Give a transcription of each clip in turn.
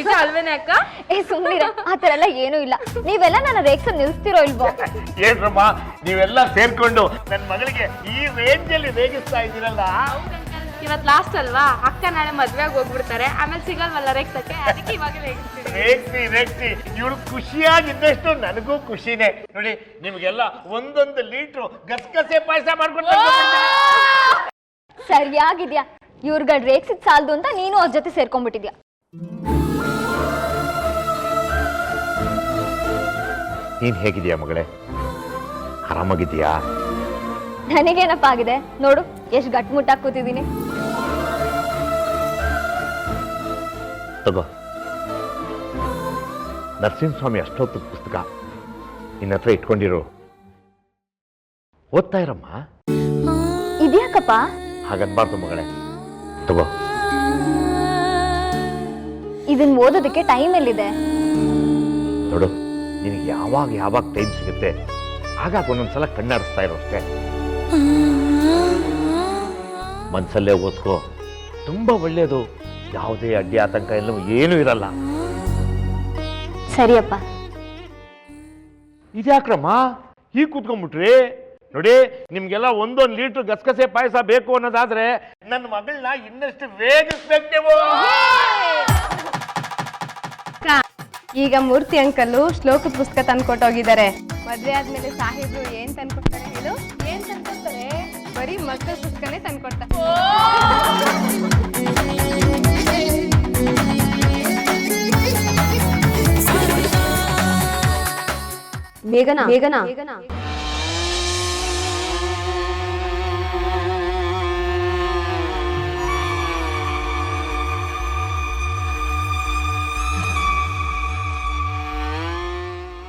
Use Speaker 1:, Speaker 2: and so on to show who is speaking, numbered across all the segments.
Speaker 1: ನಿಜ ಅಲ್ವೇನೆ ಅಕ್ಕ?
Speaker 2: ಸುಮ್ಮನಿರ, ಆ ಥರ ಎಲ್ಲ ಏನೂ ಇಲ್ಲ. ನೀವೆಲ್ಲ ನನ್ನ ರೇಕ್ಸ ನಿಲ್ಸ್ತಿರೋ ಇಲ್ವೋ?
Speaker 3: ಏನ್ರಮ್ಮ ನೀವೆಲ್ಲ ಸೇರ್ಕೊಂಡು ನನ್ನ ಮಗಳಿಗೆ ಈ ರೇಂಜಲ್ಲಿ ರೇಗಿಸ್ತಾ ಇದ್ದೀರಲ್ಲ.
Speaker 1: ಇವತ್ ಲಾಸ್ಟ್ ಅಲ್ವಾ, ಅಕ್ಕ ನಾಳೆ ಮದ್ವೆಗೆ ಹೋಗ್ಬಿಡ್ತಾರೆ, ಆಮೇಲೆ ಸಿಗಲ್ವಲ್ಲ ರೇಗ್ಸಕ್ಕೆ, ಅದಕ್ಕೆ ಇವಾಗ
Speaker 3: ರೇಗ್ಸಿ ಇವಳು ಖುಷಿಯಾಗಿದ್ದಷ್ಟು ನನಗೂ ಖುಷಿನೇ. ನೋಡಿ ನಿಮ್ಗೆಲ್ಲ ಒಂದೊಂದು ಲೀಟ್ರು ಗಸಗಸೆ ಪಾಯಸ ಮಾಡ್ಕೊಂಡು
Speaker 2: ಸರಿಯಾಗಿದ್ಯಾ. ಇವ್ರುಗಳ ರೇಕ್ಸಿದ್ ಸಾಲದು ಅಂತ ನೀನು ಅವ್ರ ಜೊತೆ ಸೇರ್ಕೊಂಡ್ಬಿಟ್ಟಿದ್ಯಾ.
Speaker 3: ನೀನ್ ಹೇಗಿದ್ಯಾ ಮಗಳೇ? ಆರಾಮಾಗಿದ್ಯಾ?
Speaker 2: ನನಗೇನಪ್ಪ ಆಗಿದೆ ನೋಡು, ಎಷ್ಟು ಗಟ್ಮುಟ್ಟಾಗಿ ಕೂತಿದ್ದೀನಿ.
Speaker 3: ತಗೋ, ನರಸಿಂಹಸ್ವಾಮಿ ಅಷ್ಟೋತ್ತದ ಪುಸ್ತಕ ನಿನ್ನ ಹತ್ರ ಇಟ್ಕೊಂಡಿರು, ಓದ್ತಾ ಇರಮ್ಮ.
Speaker 2: ಇದ್ಯಾಕಪ್ಪ?
Speaker 3: ಹಾಗನ್ಬಾರ್ದು ಮಗಳೇ, ತಗೋ.
Speaker 2: ಇದನ್ನ ಓದೋದಕ್ಕೆ ಟೈಮ್ ಎಲ್ಲಿದೆ?
Speaker 3: ನೋಡು, ನಿನಗೆ ಯಾವಾಗ ಟೈಮ್ ಸಿಗುತ್ತೆ ಆಗಾಗ ಒಂದೊಂದ್ಸಲ ಕಣ್ಣಾಡಿಸ್ತಾ ಇರೋ ಅಷ್ಟೇ. ಮನ್ಸಲ್ಲೇ ಓದ್ಕೋ, ತುಂಬಾ ಒಳ್ಳೇದು. ಯಾವುದೇ ಅಡ್ಡಿ ಆತಂಕ ಎಲ್ಲ ಏನೂ ಇರಲ್ಲ.
Speaker 2: ಸರಿಯಪ್ಪ.
Speaker 3: ಇದ್ಯಾಕ್ರಮ್ಮ ಹೀಗೆ ಕೂತ್ಕೊಂಡ್ಬಿಟ್ರಿ? ನೋಡಿ, ನಿಮ್ಗೆಲ್ಲ ಒಂದೊಂದು ಲೀಟರ್ ಗಸಗಸೆ ಪಾಯಸ ಬೇಕು ಅನ್ನೋದಾದ್ರೆ ನನ್ನ ಮಗಳನ್ನ ಇನ್ನಷ್ಟು ವೇಗಿಸ್ಬೇಕು ನೀವು.
Speaker 4: ಈಗ ಮೂರ್ತಿ ಅಂಕಲ್ಲು ಶ್ಲೋಕದ ಪುಸ್ತಕ ತಂದ್ಕೊಟ್ಟೋಗಿದ್ದಾರೆ. ಮದ್ವೆ ಆದ್ಮೇಲೆ ಸಾಹೇಬ್ರು ಏನ್ ತಂದ್ಕೊಡ್ತಾರೆ ಹೇಳು? ಏನ್ ತಂದ್ಕೊಡ್ತಾರೆ? ಬರೀ ಮಕ್ಕಳ ಪುಸ್ತಕನೇ ತಂದ್ಕೊಡ್ತಾರೆ. ಮೇಘನಾ ಮೇಘನಾ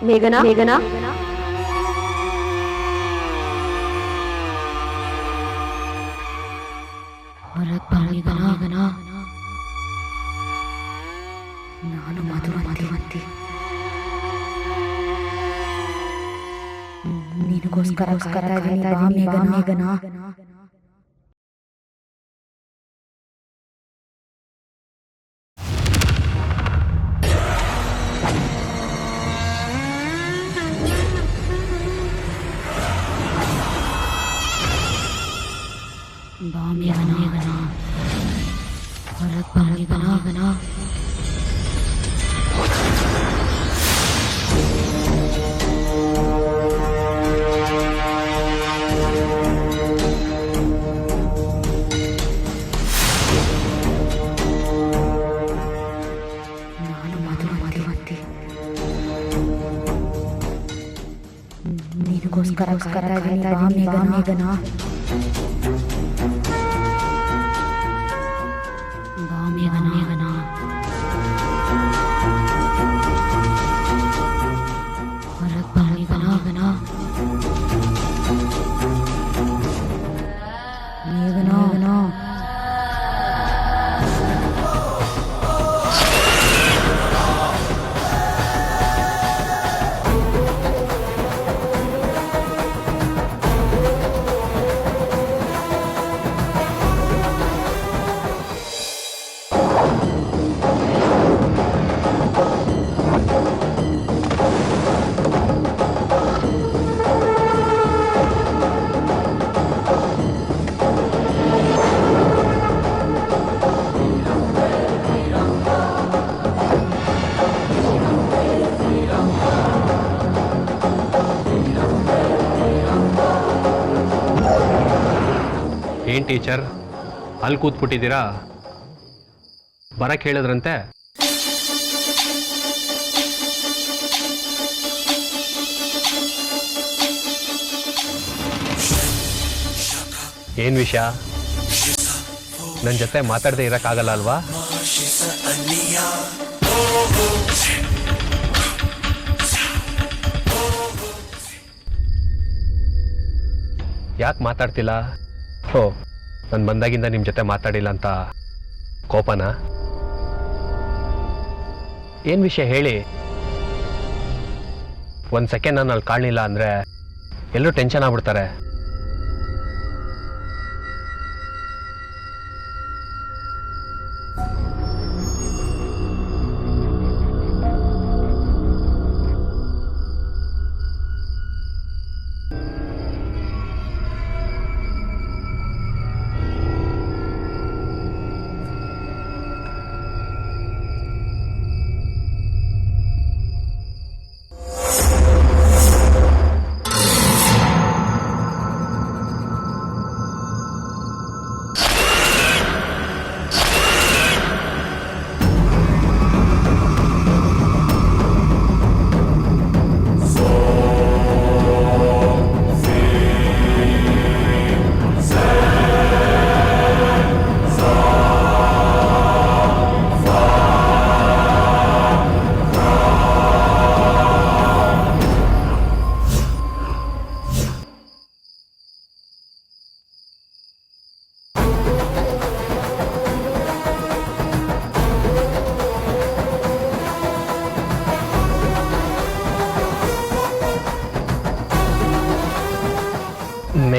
Speaker 4: ಮೇಘನಾ ಮೇಘನಾ ನಾನು ಮಧುವಂತಿ ನಿನಗೋಸ್ಕರ ಮೇಘನಾ. ನಿನಗೋಸ್ಕರ ಮೇಘನಾ.
Speaker 5: ಏನ್ ಟೀಚರ್ ಅಲ್ಲಿ ಕೂತ್ಬಿಟ್ಟಿದ್ದೀರಾ? ಬರಕ್ಕೆ ಹೇಳಿದ್ರಂತೆ. ಏನ್ ವಿಷಯ? ನನ್ನ ಜೊತೆ ಮಾತಾಡದೆ ಇರಕ್ಕಾಗಲ್ಲ ಅಲ್ವಾ? ಯಾಕೆ ಮಾತಾಡ್ತಿಲ್ಲ? ಓ, ನಾನು ಬಂದಾಗಿಂದ ನಿಮ್ಮ ಜೊತೆ ಮಾತಾಡಿಲ್ಲ ಅಂತ ಕೋಪನಾ? ಏನು ವಿಷಯ ಹೇಳಿ. ಒಂದು ಸೆಕೆಂಡ್ ನಾನು ಅಲ್ಲಿ ಕಾಣಲಿಲ್ಲ ಅಂದರೆ ಎಲ್ಲರೂ ಟೆನ್ಷನ್ ಆಗ್ಬಿಡ್ತಾರೆ.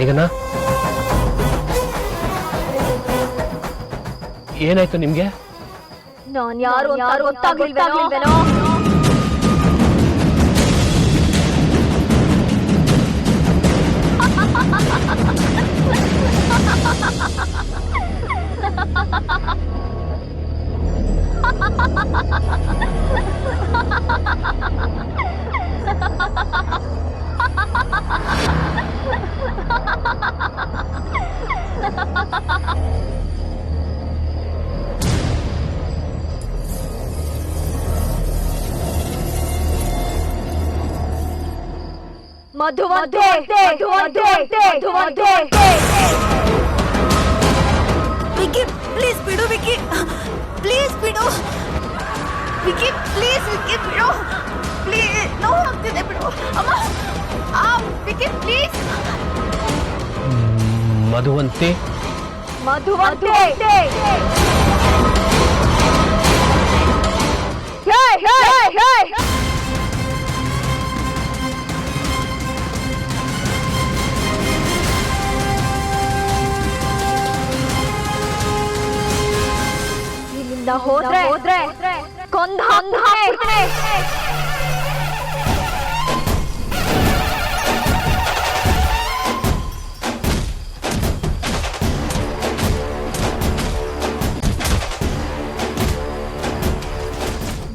Speaker 5: ಮೇಘನ ಏನಾಯ್ತು ನಿಮ್ಗೆ?
Speaker 2: ನಾನ್ ಯಾರು ಅಂತ ಗೊತ್ತಾಗ್ಲಿಲ್ವೇನೋ? ಮಧುವಂತೆ
Speaker 6: ವಿಕಿ ಪ್ಲೀಸ್ ಬಿಡು ವಿಕಿ ಪ್ಲೀಸ್ ಬಿಡು ವಿಕಿ ಪ್ಲೀಸ್ ವಿಕಿ ಬಿಡು ಪ್ಲೀಸ್ ನೋವು ಆಗ್ತಿದೆ ಬಿಡು ಅಮ್ಮ ವಿಕಿ ಪ್ಲೀಸ್
Speaker 5: ಮಧುವಂತೆ
Speaker 2: ಇಲ್ಲಿಂದ ಹೋದ್ರೆ ಕೊಂದ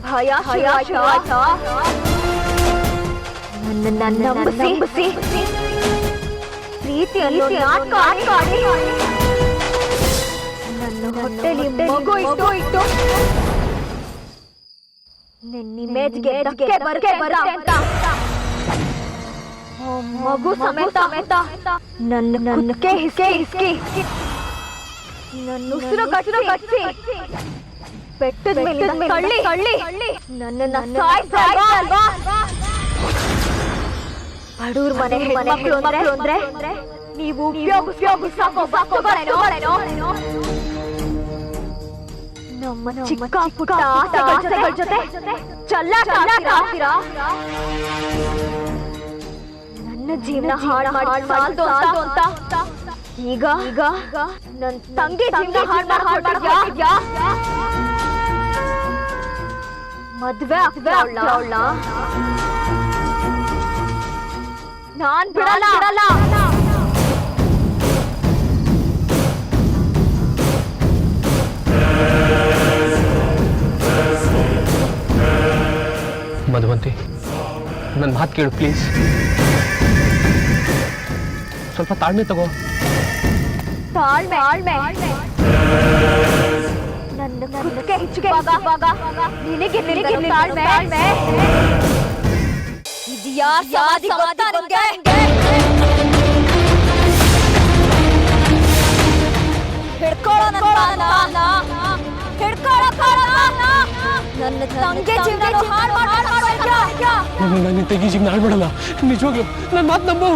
Speaker 2: ಭಯ ನನ್ನ ನಂಬಿಸಿ ಪ್ರೀತಿಯನ್ನು ನಾಟಕ ಆಡಿ ನನ್ನ ಹೊಟ್ಟೆಲಿ ಮಗು ಇಟ್ಟು ನಿನ್ನ ಇಮೇಜ್ಗೆ ಧಕ್ಕೆ ಬರುತ್ತೆ ಅಂತ ಮಗು ಸಮೇತ ನನ್ನ ಹಿಸ್ಕಿ ನನ್ನ ಉಸಿರು ಕಟ್ಟಿ ಬೆಟ್ಟದ ಮೇಲೆ ತಳ್ಳಿ ನನ್ನನ್ನ ಸಾಯಿಸಲ್ವಾ? ಬಡೂರ್ ಮನೆ ಹೆಣ್ಮಕ್ಳು ಅಂದ್ರೆ ನೀವು ಉಪಯೋಗಿಸೋ ವಸ್ತುಗಳೇನೋ? ನಮ್ಮ ಚಿಕ್ಕ ಪುಟ್ಟ ಆಸೆಗಳ ಜೊತೆ ಚೆಲ್ಲಾಡ್ತೀರಾ? ನನ್ನ ಜೀವನ ಹಾಳು ಸಾಲ್ದು ಅಂತ ಈಗ ನನ್ನ ತಂಗಿ ಜೀವನ ಹಾಳು ಮದ್ವೆ ಆಗ್ತಾವಳ ನಾನ್ ಬಿಡಲ್ಲ.
Speaker 5: ಮಧುವಂತಿ ನನ್ನ ಮಾತು ಕೇಳು ಪ್ಲೀಸ್. ಸ್ವಲ್ಪ ತಾಳ್ಮೆ ತಗೋ.
Speaker 2: ತಾಳ್ಮೆ ನನ್ನ ಕುತ್ತಿಗೆ ಹೆಚ್ಚಿಗೆ ನಿನಗೆ ತಾಳ್ಮೆ ಇದು ಯಾರ ಸಮಾಧಿ ಗೊತ್ತಾ ನಿಂಗೆ? ನನ್ನ ತಂಗಿ ಜೀವನ ಹಾಳು
Speaker 5: ನನ್ನ ತಂಗಿ ಜೀವನ ಹಾಳು ಮಾಡಲ್ಲ ನಿಜವಾಗ್ಲು ನನ್ನ ಮಾತು ನಂಬು.